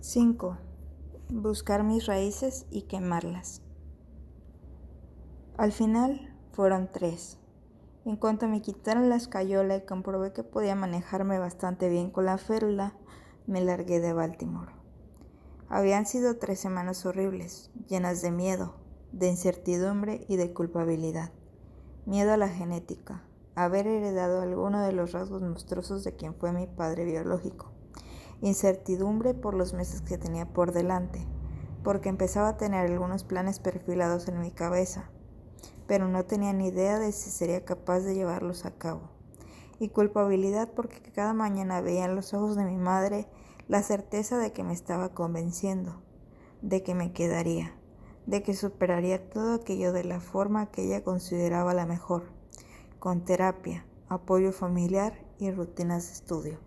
5. Buscar mis raíces y quemarlas. Al final fueron 3. En cuanto me quitaron la escayola y comprobé que podía manejarme bastante bien con la férula, me largué de Baltimore. Habían sido 3 semanas horribles, llenas de miedo, de incertidumbre y de culpabilidad. Miedo a la genética, a haber heredado alguno de los rasgos monstruosos de quien fue mi padre biológico. Incertidumbre por los meses que tenía por delante, porque empezaba a tener algunos planes perfilados en mi cabeza, pero no tenía ni idea de si sería capaz de llevarlos a cabo. Y culpabilidad porque cada mañana veía en los ojos de mi madre la certeza de que me estaba convenciendo, de que me quedaría, de que superaría todo aquello de la forma que ella consideraba la mejor, con terapia, apoyo familiar y rutinas de estudio.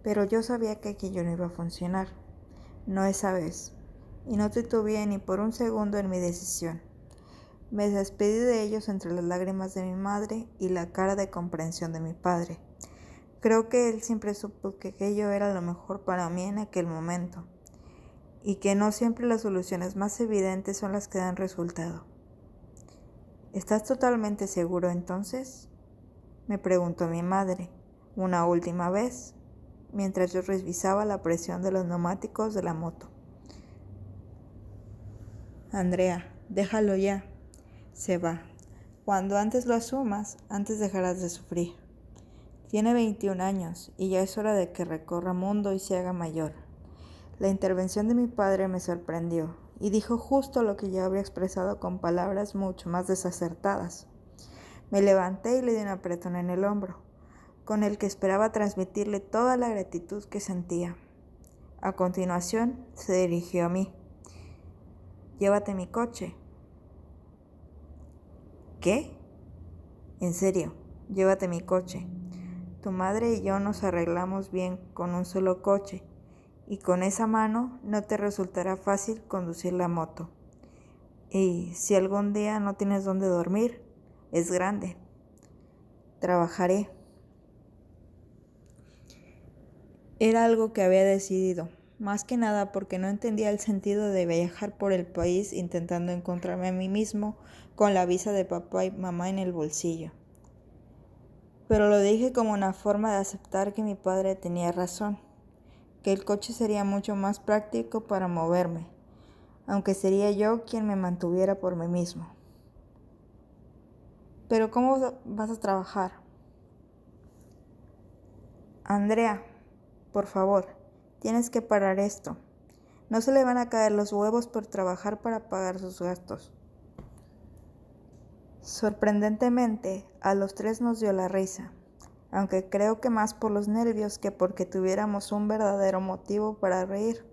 Pero yo sabía que aquello no iba a funcionar, no esa vez, y no titubeé ni por un segundo en mi decisión. Me despedí de ellos entre las lágrimas de mi madre y la cara de comprensión de mi padre. Creo que él siempre supo que aquello era lo mejor para mí en aquel momento, y que no siempre las soluciones más evidentes son las que dan resultado. ¿Estás totalmente seguro entonces?, me preguntó mi madre, una última vez, mientras yo revisaba la presión de los neumáticos de la moto. Andrea, déjalo ya. Se va. Cuando antes lo asumas, antes dejarás de sufrir. Tiene 21 años y ya es hora de que recorra mundo y se haga mayor. La intervención de mi padre me sorprendió y dijo justo lo que yo habría expresado con palabras mucho más desacertadas. Me levanté y le di un apretón en el hombro, con el que esperaba transmitirle toda la gratitud que sentía. A continuación, se dirigió a mí. Llévate mi coche. ¿Qué? En serio, llévate mi coche. Tu madre y yo nos arreglamos bien con un solo coche, y con esa mano no te resultará fácil conducir la moto. Y si algún día no tienes dónde dormir, es grande. Trabajaré. Era algo que había decidido, más que nada porque no entendía el sentido de viajar por el país intentando encontrarme a mí mismo con la visa de papá y mamá en el bolsillo. Pero lo dije como una forma de aceptar que mi padre tenía razón, que el coche sería mucho más práctico para moverme, aunque sería yo quien me mantuviera por mí mismo. ¿Pero cómo vas a trabajar? Andrea, por favor, tienes que parar esto. No se le van a caer los huevos por trabajar para pagar sus gastos. Sorprendentemente, a los 3 nos dio la risa, aunque creo que más por los nervios que porque tuviéramos un verdadero motivo para reír.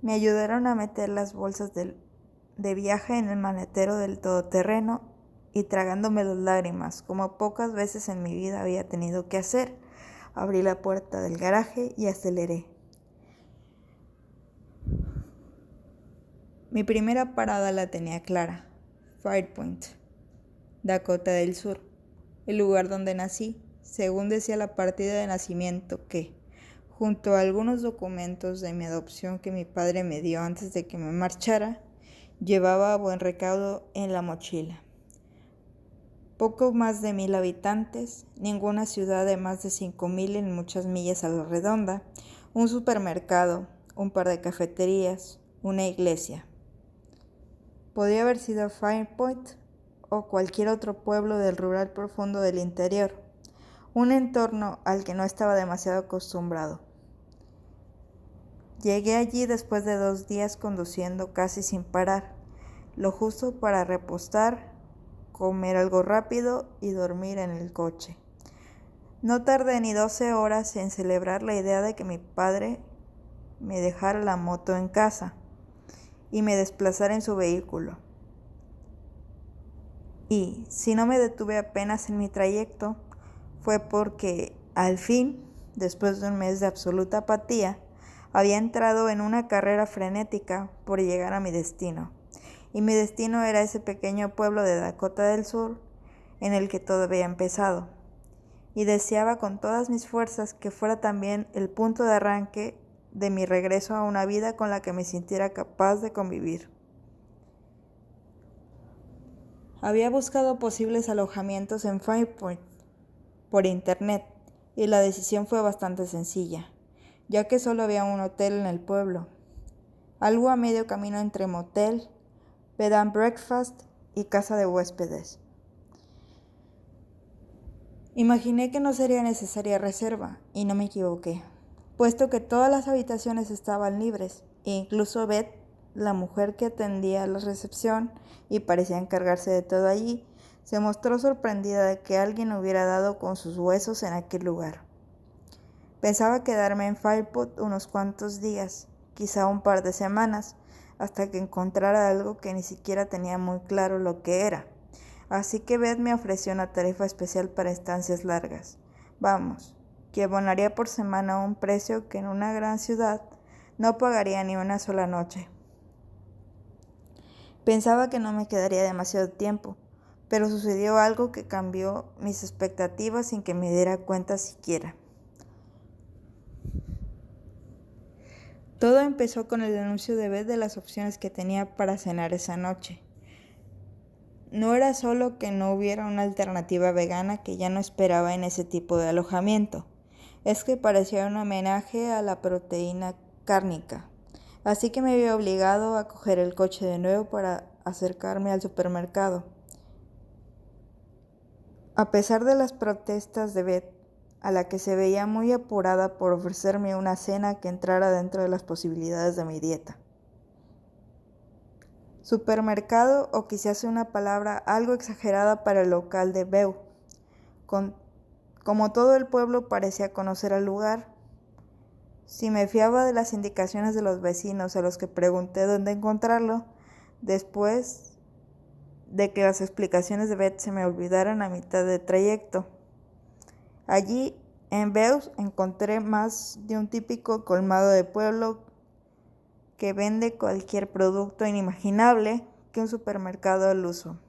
Me ayudaron a meter las bolsas de viaje en el maletero del todoterreno y tragándome las lágrimas, como pocas veces en mi vida había tenido que hacer, abrí la puerta del garaje y aceleré. Mi primera parada la tenía clara, Firepoint, Dakota del Sur, el lugar donde nací, según decía la partida de nacimiento que, junto a algunos documentos de mi adopción que mi padre me dio antes de que me marchara, llevaba a buen recaudo en la mochila. Poco más de 1,000 habitantes, ninguna ciudad de más de 5,000 en muchas millas a la redonda, un supermercado, un par de cafeterías, una iglesia. Podría haber sido Firepoint o cualquier otro pueblo del rural profundo del interior, un entorno al que no estaba demasiado acostumbrado. Llegué allí después de 2 días conduciendo casi sin parar, lo justo para repostar, comer algo rápido y dormir en el coche. No tardé ni 12 horas en celebrar la idea de que mi padre me dejara la moto en casa y me desplazara en su vehículo. Y si no me detuve apenas en mi trayecto, fue porque, al fin, después de un mes de absoluta apatía, había entrado en una carrera frenética por llegar a mi destino. Y mi destino era ese pequeño pueblo de Dakota del Sur en el que todo había empezado. Y deseaba con todas mis fuerzas que fuera también el punto de arranque de mi regreso a una vida con la que me sintiera capaz de convivir. Había buscado posibles alojamientos en Fairport por internet y la decisión fue bastante sencilla, ya que solo había un hotel en el pueblo, algo a medio camino entre motel, bed and breakfast y casa de huéspedes. Imaginé que no sería necesaria reserva y no me equivoqué, puesto que todas las habitaciones estaban libres e incluso Beth, la mujer que atendía la recepción y parecía encargarse de todo allí, se mostró sorprendida de que alguien hubiera dado con sus huesos en aquel lugar. Pensaba quedarme en Fairport unos cuantos días, quizá un par de semanas, hasta que encontrara algo que ni siquiera tenía muy claro lo que era. Así que Beth me ofreció una tarifa especial para estancias largas. Vamos, que abonaría por semana un precio que en una gran ciudad no pagaría ni una sola noche. Pensaba que no me quedaría demasiado tiempo, pero sucedió algo que cambió mis expectativas sin que me diera cuenta siquiera. Todo empezó con el anuncio de Beth de las opciones que tenía para cenar esa noche. No era solo que no hubiera una alternativa vegana que ya no esperaba en ese tipo de alojamiento, es que parecía un homenaje a la proteína cárnica. Así que me vi obligado a coger el coche de nuevo para acercarme al supermercado. A pesar de las protestas de Beth, a la que se veía muy apurada por ofrecerme una cena que entrara dentro de las posibilidades de mi dieta. Supermercado, o quizás una palabra algo exagerada para el local de Beau. Como todo el pueblo parecía conocer el lugar, si me fiaba de las indicaciones de los vecinos a los que pregunté dónde encontrarlo, después de que las explicaciones de Beth se me olvidaran a mitad de trayecto. Allí, en Beau, encontré más de un típico colmado de pueblo que vende cualquier producto inimaginable que un supermercado al uso.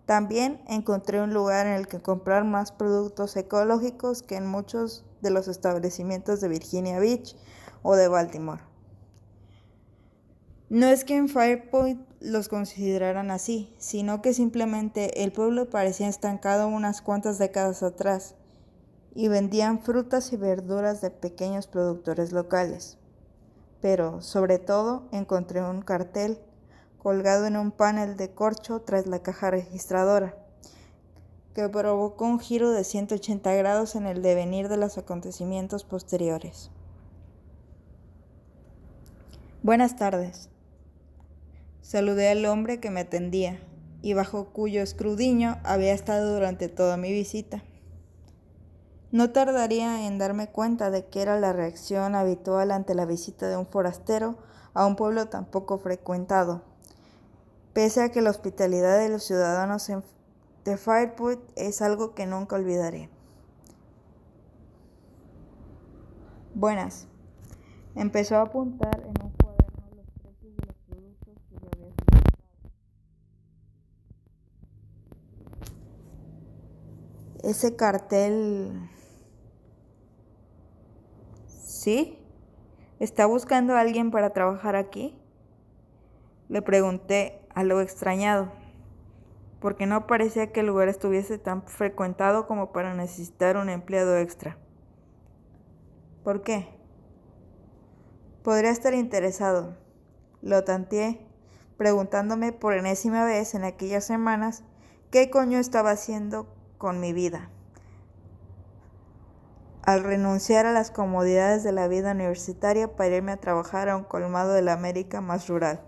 También encontré un lugar en el que comprar más productos ecológicos que en muchos de los establecimientos de Virginia Beach o de Baltimore. No es que en Fairport los consideraran así, sino que simplemente el pueblo parecía estancado unas cuantas décadas atrás y vendían frutas y verduras de pequeños productores locales. Pero, sobre todo, encontré un cartel colgado en un panel de corcho tras la caja registradora, que provocó un giro de 180 grados en el devenir de los acontecimientos posteriores. Buenas tardes. Saludé al hombre que me atendía y bajo cuyo escrutinio había estado durante toda mi visita. No tardaría en darme cuenta de que era la reacción habitual ante la visita de un forastero a un pueblo tan poco frecuentado, pese a que la hospitalidad de los ciudadanos de Fairport es algo que nunca olvidaré. Buenas. Empezó a apuntar en un cuaderno los precios de los productos que yo había solicitado. Ese cartel... ¿Sí? ¿Está buscando a alguien para trabajar aquí? Le pregunté, algo extrañado, porque no parecía que el lugar estuviese tan frecuentado como para necesitar un empleado extra. ¿Por qué? Podría estar interesado. Lo tanteé, preguntándome por enésima vez en aquellas semanas qué coño estaba haciendo con mi vida. Al renunciar a las comodidades de la vida universitaria para irme a trabajar a un colmado de la América más rural.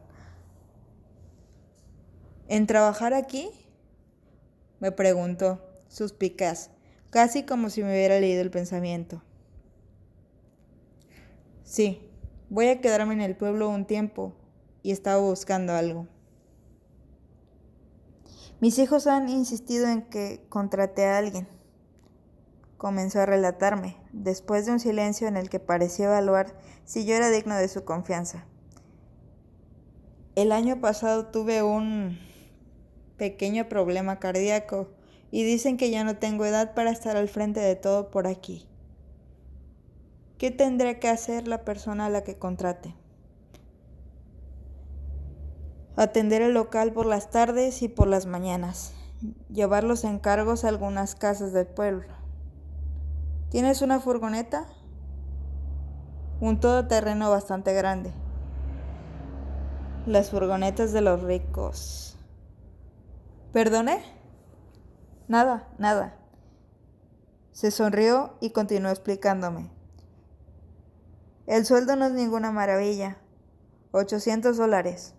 ¿En trabajar aquí?, me preguntó, suspicaz, casi como si me hubiera leído el pensamiento. Sí, voy a quedarme en el pueblo un tiempo y estaba buscando algo. Mis hijos han insistido en que contraté a alguien. Comenzó a relatarme, después de un silencio en el que pareció evaluar si yo era digno de su confianza. El año pasado tuve un pequeño problema cardíaco y dicen que ya no tengo edad para estar al frente de todo por aquí. ¿Qué tendrá que hacer la persona a la que contrate? Atender el local por las tardes y por las mañanas. Llevar los encargos a algunas casas del pueblo. ¿Tienes una furgoneta? Un todoterreno bastante grande. Las furgonetas de los ricos. ¿Perdone? Nada. Se sonrió y continuó explicándome. El sueldo no es ninguna maravilla. $800.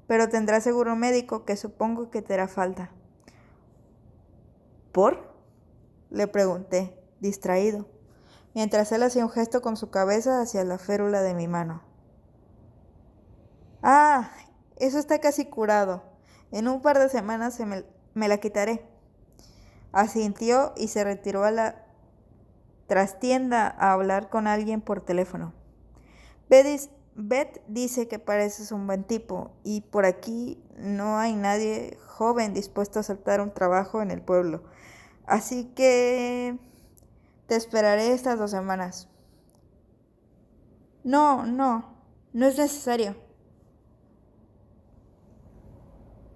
Pero tendrá seguro médico que supongo que te hará falta. ¿Por? Le pregunté, distraído, mientras él hacía un gesto con su cabeza hacia la férula de mi mano. Ah, eso está casi curado. En un par de semanas me la quitaré. Asintió y se retiró a la trastienda a hablar con alguien por teléfono. Beth dice que pareces un buen tipo y por aquí no hay nadie joven dispuesto a aceptar un trabajo en el pueblo. Así que te esperaré estas 2 semanas. No es necesario.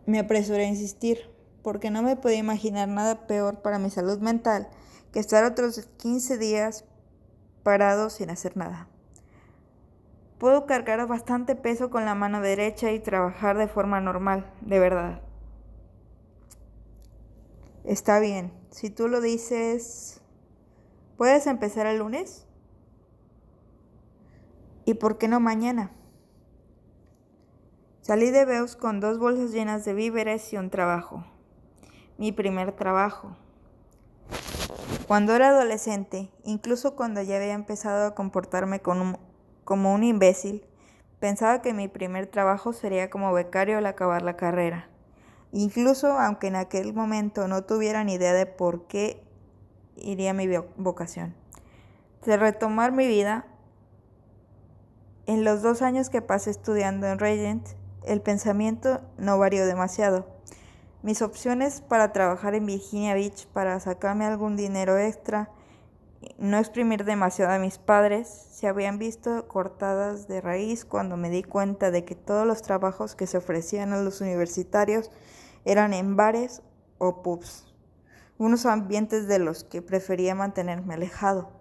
Me apresuré a insistir, porque no me podía imaginar nada peor para mi salud mental que estar otros 15 días parado sin hacer nada. Puedo cargar bastante peso con la mano derecha y trabajar de forma normal, de verdad. Está bien, si tú lo dices, ¿puedes empezar el lunes? ¿Y por qué no mañana? Salí de Beus con 2 bolsas llenas de víveres y un trabajo. Mi primer trabajo. Cuando era adolescente, incluso cuando ya había empezado a comportarme como un imbécil, pensaba que mi primer trabajo sería como becario al acabar la carrera. Incluso aunque en aquel momento no tuviera ni idea de por qué iría mi vocación. De retomar mi vida, en los 2 años que pasé estudiando en Regent, el pensamiento no varió demasiado. Mis opciones para trabajar en Virginia Beach para sacarme algún dinero extra, no exprimir demasiado a mis padres, se habían visto cortadas de raíz cuando me di cuenta de que todos los trabajos que se ofrecían a los universitarios eran en bares o pubs, unos ambientes de los que prefería mantenerme alejado.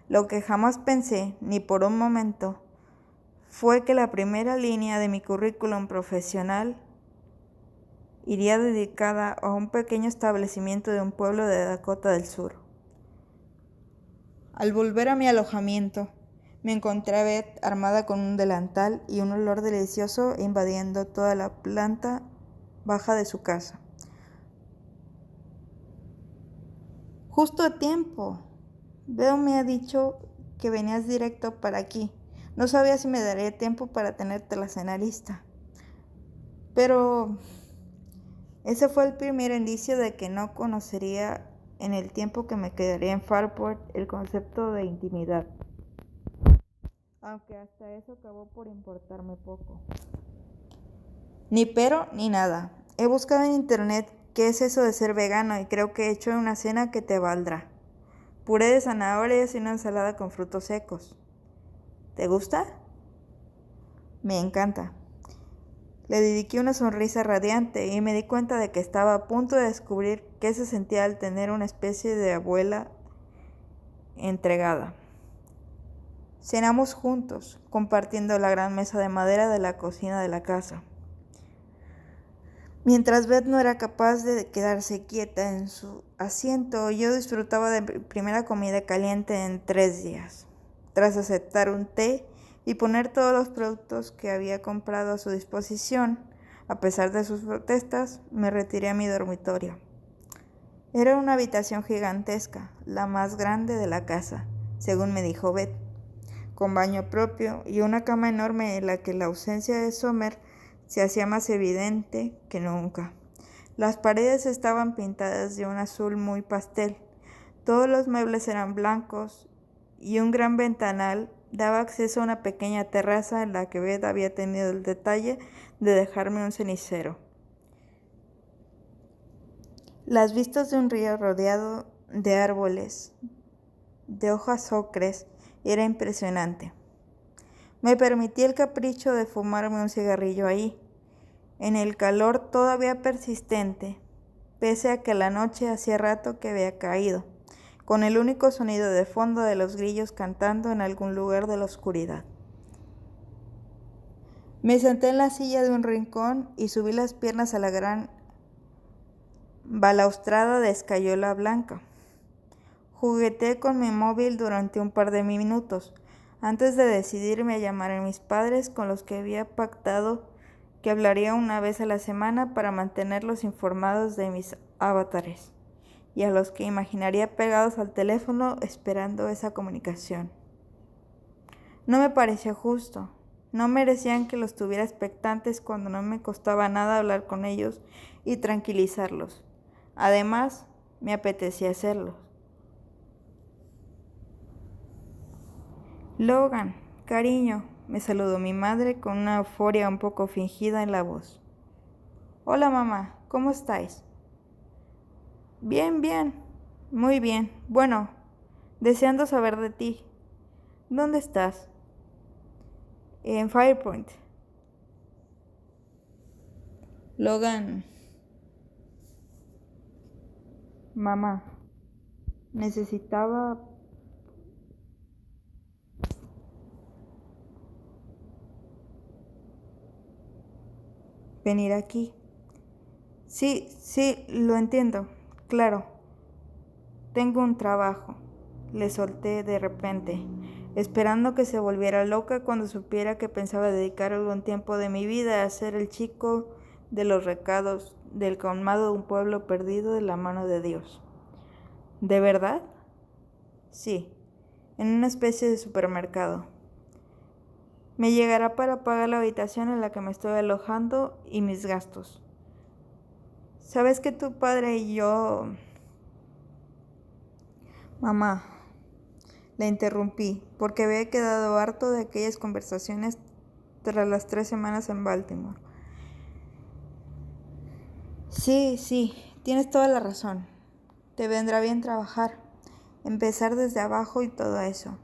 Lo que jamás pensé, ni por un momento, fue que la primera línea de mi currículum profesional iría dedicada a un pequeño establecimiento de un pueblo de Dakota del Sur. Al volver a mi alojamiento, me encontré a Beth armada con un delantal y un olor delicioso invadiendo toda la planta baja de su casa. Justo a tiempo. Beth me ha dicho que venías directo para aquí. No sabía si me daría tiempo para tenerte la cena lista. Pero ese fue el primer indicio de que no conocería en el tiempo que me quedaría en Farport el concepto de intimidad. Aunque hasta eso acabó por importarme poco. Ni pero ni nada. He buscado en internet qué es eso de ser vegano y creo que he hecho una cena que te valdrá. Puré de zanahorias y una ensalada con frutos secos. ¿Te gusta? Me encanta. Le dediqué una sonrisa radiante y me di cuenta de que estaba a punto de descubrir qué se sentía al tener una especie de abuela entregada. Cenamos juntos, compartiendo la gran mesa de madera de la cocina de la casa. Mientras Beth no era capaz de quedarse quieta en su asiento, yo disfrutaba de mi primera comida caliente en 3 días. Tras aceptar un té y poner todos los productos que había comprado a su disposición, a pesar de sus protestas, me retiré a mi dormitorio. Era una habitación gigantesca, la más grande de la casa, según me dijo Beth, con baño propio y una cama enorme en la que la ausencia de Summer se hacía más evidente que nunca. Las paredes estaban pintadas de un azul muy pastel. Todos los muebles eran blancos y un gran ventanal daba acceso a una pequeña terraza en la que Beth había tenido el detalle de dejarme un cenicero. Las vistas de un río rodeado de árboles, de hojas ocres Era impresionante. Me permití el capricho de fumarme un cigarrillo ahí, en el calor todavía persistente, pese a que la noche hacía rato que había caído, con el único sonido de fondo de los grillos cantando en algún lugar de la oscuridad. Me senté en la silla de un rincón y subí las piernas a la gran balaustrada de escayola blanca. Jugueteé con mi móvil durante un par de minutos, antes de decidirme a llamar a mis padres, con los que había pactado que hablaría una vez a la semana para mantenerlos informados de mis avatares, y a los que imaginaría pegados al teléfono esperando esa comunicación. No me pareció justo. No merecían que los tuviera expectantes cuando no me costaba nada hablar con ellos y tranquilizarlos. Además, me apetecía hacerlo. Logan, cariño, me saludó mi madre con una euforia un poco fingida en la voz. Hola mamá, ¿cómo estáis? Bien, bien, muy bien. Bueno, deseando saber de ti. ¿Dónde estás? En Firepoint. Logan. Mamá, necesitaba venir aquí. Sí, lo entiendo. Claro. Tengo un trabajo. Le solté de repente, esperando que se volviera loca cuando supiera que pensaba dedicar algún tiempo de mi vida a ser el chico de los recados del colmado de un pueblo perdido de la mano de Dios. ¿De verdad? Sí, en una especie de supermercado. Me llegará para pagar la habitación en la que me estoy alojando y mis gastos. ¿Sabes que tu padre y yo... Mamá, la interrumpí, porque había quedado harto de aquellas conversaciones tras las 3 semanas en Baltimore. Sí, tienes toda la razón. Te vendrá bien trabajar, empezar desde abajo y todo eso.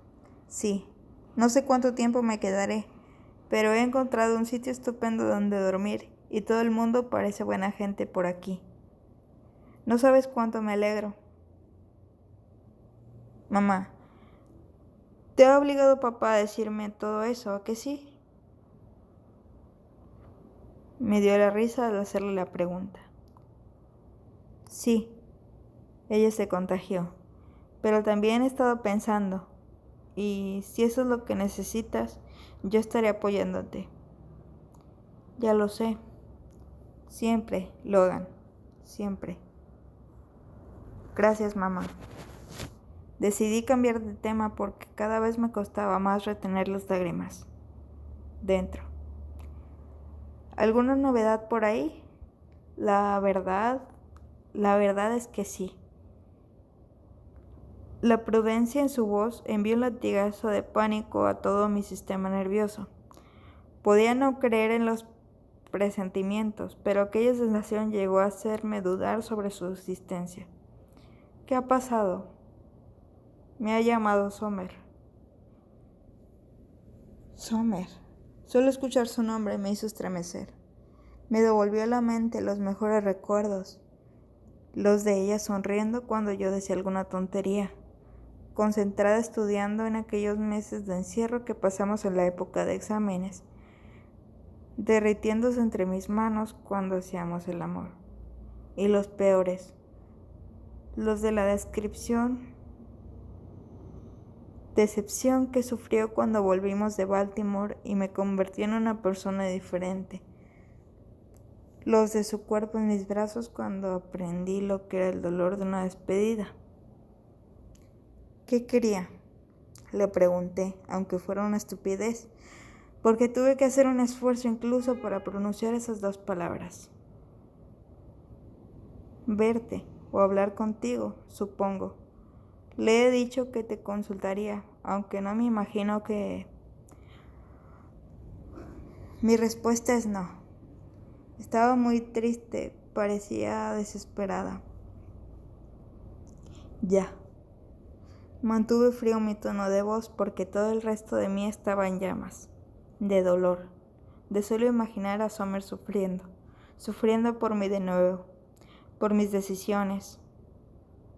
Sí, no sé cuánto tiempo me quedaré, pero he encontrado un sitio estupendo donde dormir y todo el mundo parece buena gente por aquí. No sabes cuánto me alegro. Mamá, ¿te ha obligado papá a decirme todo eso, a que sí? Me dio la risa al hacerle la pregunta. Sí, ella se contagió, pero también he estado pensando, y si eso es lo que necesitas, yo estaré apoyándote. Ya lo sé. Siempre, Logan, siempre. Gracias, mamá. Decidí cambiar de tema porque cada vez me costaba más retener las lágrimas. Dentro. ¿Alguna novedad por ahí? La verdad es que sí. La prudencia en su voz envió un latigazo de pánico a todo mi sistema nervioso. Podía no creer en los presentimientos, pero aquella sensación llegó a hacerme dudar sobre su existencia. ¿Qué ha pasado? Me ha llamado Summer. Summer. Solo escuchar su nombre me hizo estremecer. Me devolvió a la mente los mejores recuerdos, los de ella sonriendo cuando yo decía alguna tontería, concentrada estudiando en aquellos meses de encierro que pasamos en la época de exámenes, derritiéndose entre mis manos cuando hacíamos el amor. Y los peores, los de la decepción que sufrió cuando volvimos de Baltimore y me convertí en una persona diferente. Los de su cuerpo en mis brazos cuando aprendí lo que era el dolor de una despedida. ¿Qué quería? Le pregunté, aunque fuera una estupidez, porque tuve que hacer un esfuerzo incluso para pronunciar esas 2 palabras. Verte o hablar contigo, supongo. Le he dicho que te consultaría, aunque no me imagino que... Mi respuesta es no. Estaba muy triste, parecía desesperada. Ya. Mantuve frío mi tono de voz porque todo el resto de mí estaba en llamas, de dolor, de solo imaginar a Summer sufriendo por mí de nuevo, por mis decisiones,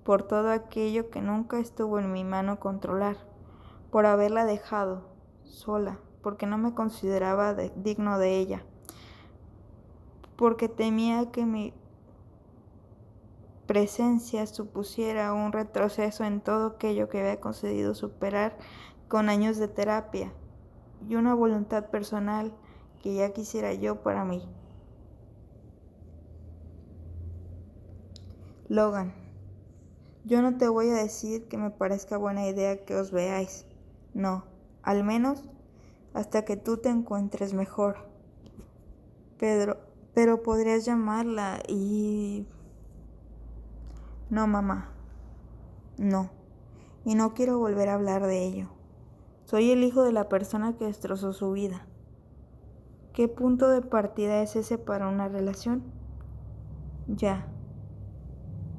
por todo aquello que nunca estuvo en mi mano controlar, por haberla dejado sola, porque no me consideraba digno de ella, porque temía que mi presencia supusiera un retroceso en todo aquello que había conseguido superar con años de terapia y una voluntad personal que ya quisiera yo para mí. Logan, yo no te voy a decir que me parezca buena idea que os veáis. No, al menos hasta que tú te encuentres mejor. Pero podrías llamarla y... No, mamá. No. Y no quiero volver a hablar de ello. Soy el hijo de la persona que destrozó su vida. ¿Qué punto de partida es ese para una relación? Ya.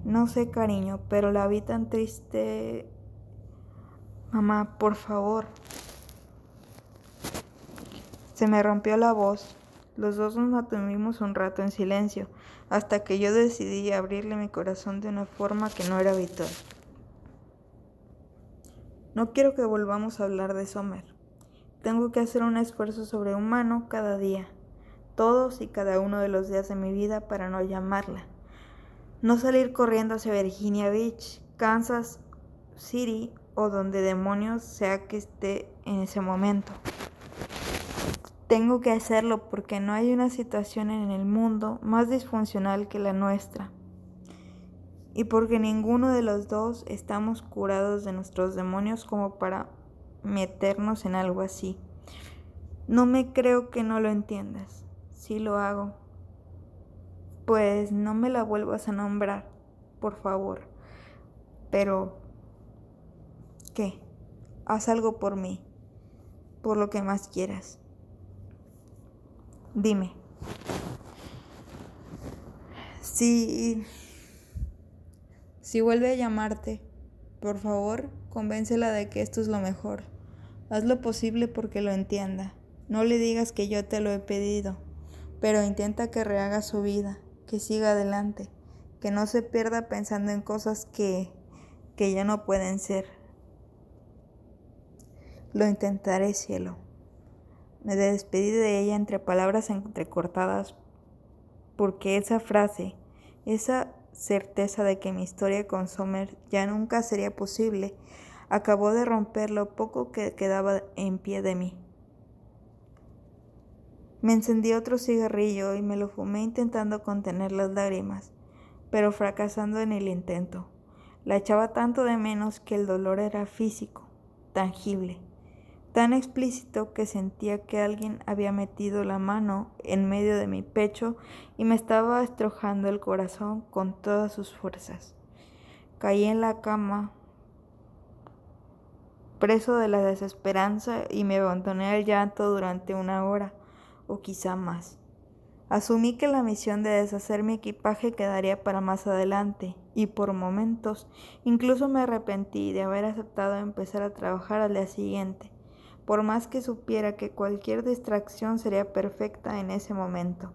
No sé, cariño, pero la vi tan triste. Mamá, por favor. Se me rompió la voz. Los dos nos mantuvimos un rato en silencio, hasta que yo decidí abrirle mi corazón de una forma que no era habitual. No quiero que volvamos a hablar de Summer. Tengo que hacer un esfuerzo sobrehumano cada día, todos y cada uno de los días de mi vida para no llamarla. No salir corriendo hacia Virginia Beach, Kansas City o donde demonios sea que esté en ese momento. Tengo que hacerlo porque no hay una situación en el mundo más disfuncional que la nuestra. Y porque ninguno de los dos estamos curados de nuestros demonios como para meternos en algo así. No me creo que no lo entiendas. Sí lo hago. Pues no me la vuelvas a nombrar, por favor. Pero, ¿qué? Haz algo por mí, por lo que más quieras. Dime. Si vuelve a llamarte, por favor, convéncela de que esto es lo mejor. Haz lo posible porque lo entienda. No le digas que yo te lo he pedido, pero intenta que rehaga su vida, que siga adelante, que no se pierda pensando en cosas que ya no pueden ser. Lo intentaré, cielo. Me despedí de ella entre palabras entrecortadas, porque esa frase, esa certeza de que mi historia con Summer ya nunca sería posible, acabó de romper lo poco que quedaba en pie de mí. Me encendí otro cigarrillo y me lo fumé intentando contener las lágrimas, pero fracasando en el intento. La echaba tanto de menos que el dolor era físico, tangible, tan explícito que sentía que alguien había metido la mano en medio de mi pecho y me estaba estrujando el corazón con todas sus fuerzas. Caí en la cama, preso de la desesperanza, y me abandoné al llanto durante 1 hora, o quizá más. Asumí que la misión de deshacer mi equipaje quedaría para más adelante, y por momentos incluso me arrepentí de haber aceptado empezar a trabajar al día siguiente, por más que supiera que cualquier distracción sería perfecta en ese momento.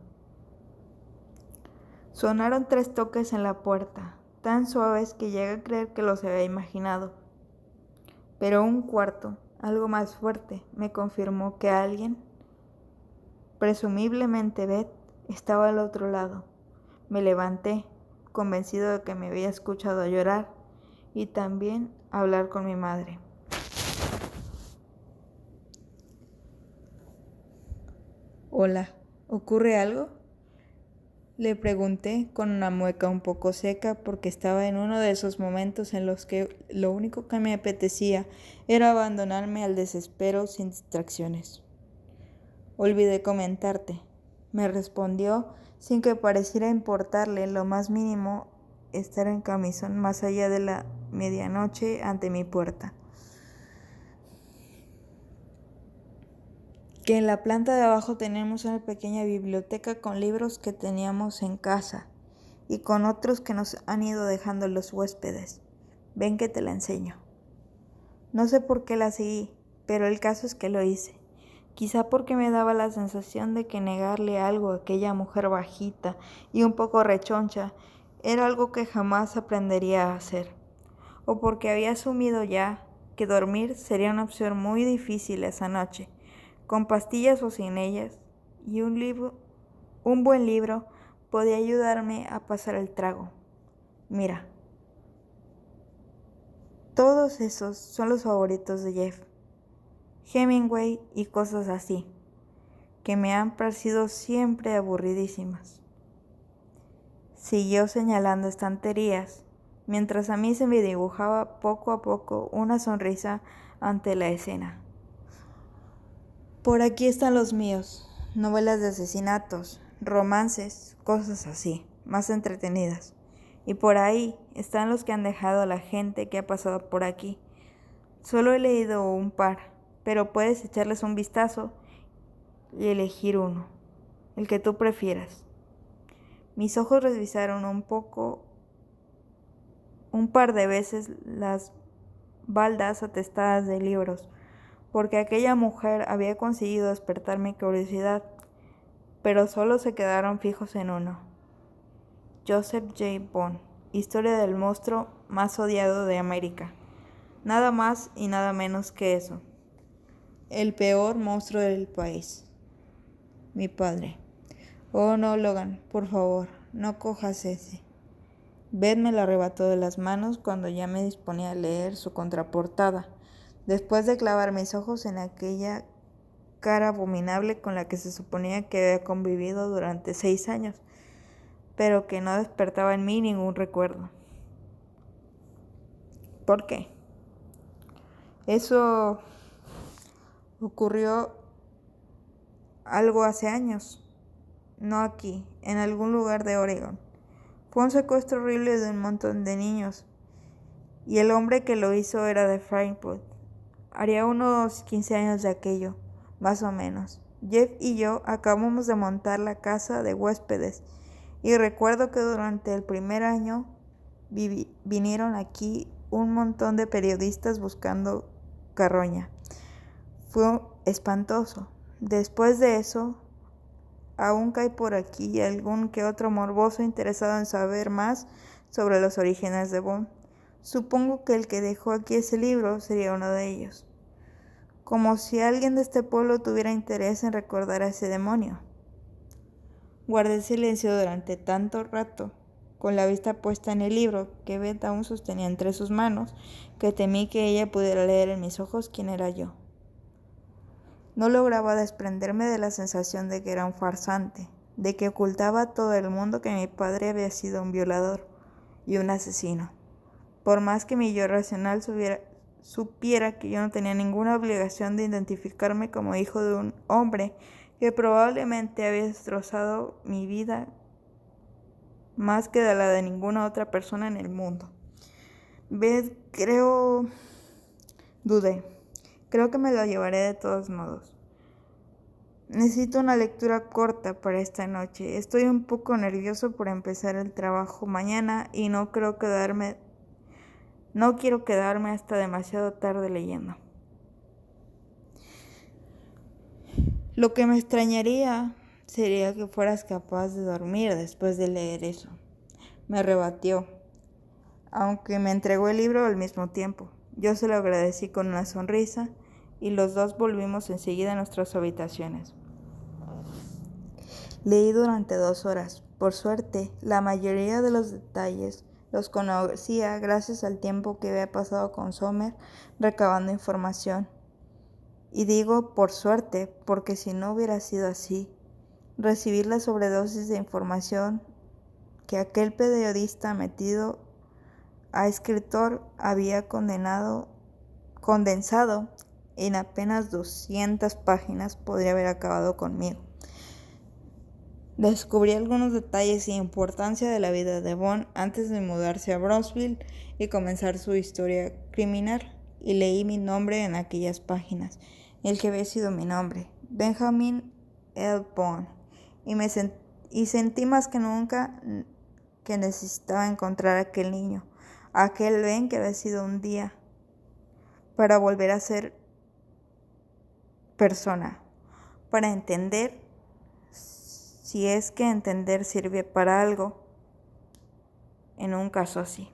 Sonaron 3 toques en la puerta, tan suaves que llegué a creer que los había imaginado. Pero un cuarto, algo más fuerte, me confirmó que alguien, presumiblemente Beth, estaba al otro lado. Me levanté, convencido de que me había escuchado llorar y también hablar con mi madre. Hola, ¿ocurre algo? Le pregunté con una mueca un poco seca porque estaba en uno de esos momentos en los que lo único que me apetecía era abandonarme al desespero sin distracciones. Olvidé comentarte, me respondió sin que pareciera importarle lo más mínimo estar en camisón más allá de la medianoche ante mi puerta. Que en la planta de abajo tenemos una pequeña biblioteca con libros que teníamos en casa y con otros que nos han ido dejando los huéspedes. Ven que te la enseño. No sé por qué la seguí, pero el caso es que lo hice. Quizá porque me daba la sensación de que negarle algo a aquella mujer bajita y un poco rechoncha era algo que jamás aprendería a hacer, o porque había asumido ya que dormir sería una opción muy difícil esa noche, con pastillas o sin ellas, y un buen libro podía ayudarme a pasar el trago. Mira, todos esos son los favoritos de Jeff, Hemingway y cosas así, que me han parecido siempre aburridísimas. Siguió señalando estanterías, mientras a mí se me dibujaba poco a poco una sonrisa ante la escena. Por aquí están los míos, novelas de asesinatos, romances, cosas así, más entretenidas. Y por ahí están los que han dejado la gente que ha pasado por aquí. Solo he leído un par, pero puedes echarles un vistazo y elegir uno, el que tú prefieras. Mis ojos revisaron un par de veces las baldas atestadas de libros, porque aquella mujer había conseguido despertar mi curiosidad, pero solo se quedaron fijos en uno. Joseph J. Bond, historia del monstruo más odiado de América. Nada más y nada menos que eso. El peor monstruo del país. Mi padre. Oh no, Logan, por favor, no cojas ese. Beth me lo arrebató de las manos cuando ya me disponía a leer su contraportada, después de clavar mis ojos en aquella cara abominable con la que se suponía que había convivido durante 6 años, pero que no despertaba en mí ningún recuerdo. ¿Por qué? Eso ocurrió algo hace años, no aquí, en algún lugar de Oregon. Fue un secuestro horrible de un montón de niños, y el hombre que lo hizo era de Frankfurt. Haría unos 15 años de aquello, más o menos. Jeff y yo acabamos de montar la casa de huéspedes, y recuerdo que durante el primer año vinieron aquí un montón de periodistas buscando carroña. Fue espantoso. Después de eso, aún cae por aquí algún que otro morboso interesado en saber más sobre los orígenes de Bond. Supongo que el que dejó aquí ese libro sería uno de ellos. Como si alguien de este pueblo tuviera interés en recordar a ese demonio. Guardé silencio durante tanto rato, con la vista puesta en el libro que Beth aún sostenía entre sus manos, que temí que ella pudiera leer en mis ojos quién era yo. No lograba desprenderme de la sensación de que era un farsante, de que ocultaba a todo el mundo que mi padre había sido un violador y un asesino. Por más que mi yo racional supiera que yo no tenía ninguna obligación de identificarme como hijo de un hombre que probablemente había destrozado mi vida más que de la de ninguna otra persona en el mundo. Dudé. Creo que me lo llevaré de todos modos. Necesito una lectura corta para esta noche. Estoy un poco nervioso por empezar el trabajo mañana y no quiero quedarme hasta demasiado tarde leyendo. Lo que me extrañaría sería que fueras capaz de dormir después de leer eso. Me rebatió, aunque me entregó el libro al mismo tiempo. Yo se lo agradecí con una sonrisa y los dos volvimos enseguida a nuestras habitaciones. Leí durante 2 horas. Por suerte, la mayoría de los detalles los conocía gracias al tiempo que había pasado con Sommer recabando información. Y digo por suerte porque si no hubiera sido así, recibir la sobredosis de información que aquel periodista metido a escritor había condensado en apenas 200 páginas podría haber acabado conmigo. Descubrí algunos detalles sin importancia de la vida de Bond antes de mudarse a Brownsville y comenzar su historia criminal, y leí mi nombre en aquellas páginas, el que había sido mi nombre, Benjamin L. Bond, y sentí más que nunca que necesitaba encontrar a aquel niño, aquel Ben que había sido un día para volver a ser persona, para entender, si es que entender sirve para algo en un caso así.